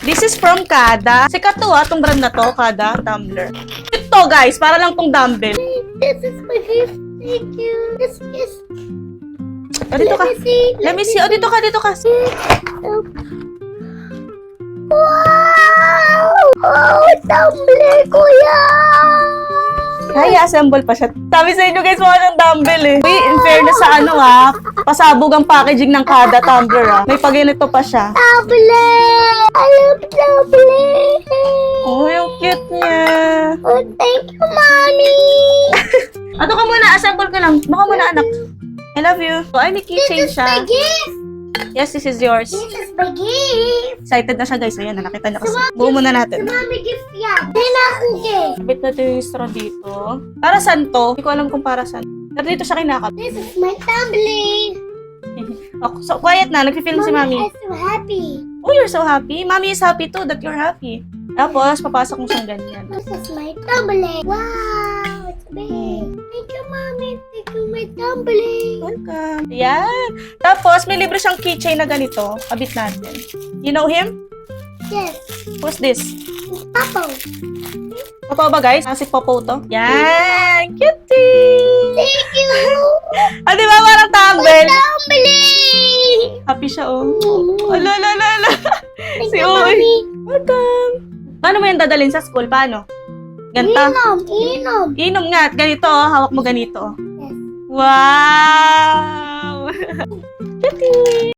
This is from Kada. Sikat to tong brand na to, Kada tumbler. Ito guys, para lang tong dumbbell. This is my gift. Thank you. This is... Dito ka. Let me see. Dito ka. Wow! Oh, tumbler ko yan! Kaya assemble pa siya. Sabi sa inyo guys, mga ng dumbbell eh. Uy, in fairness sa pasabog ang packaging ng Kada tumbler May paginito pa siya. Tumbler! I love tumbler! Oh, yung cute niya. Oh, thank you, Mommy! Ato ka muna, assemble ka lang. Baka muna anak. I love you. Oh, ay, may keychain This is my siya. gift! Yes, this is yours. This is my gift! Excited na siya guys. Ayan, nakita niya kasi. Buo muna natin. Mommy gift yan! Hindi na ako gift! Bit natin yung straw dito. Para saan to? Hindi ko alam kung para saan. Pero dito siya kinakap. This is my tumbler! Oh, so, quiet na. Nag-film si Mami. I'm so happy! Oh, you're so happy. Mami is happy too that you're happy. Tapos, papasok mo siyang ganyan. This is my tumbler! Wow! It's big! Thank you, Mommy! Thank you, my tumbler! Welcome. Yan. Tapos, may libre siyang keychain na ganito. Kabit natin. You know him? Yes! Who's this? Papa! Popo ba guys? Si Popo to. Yan! Cutie! Thank you! Di ba parang tumble? Tumbler! Happy siya Ala. Thank Si you, Uy. Mommy! Welcome. Paano mo yan dadalhin sa school? Paano? Ganta? Inom! Inom nga. Ganito hawak mo ganito Yes. Wow! Cutie!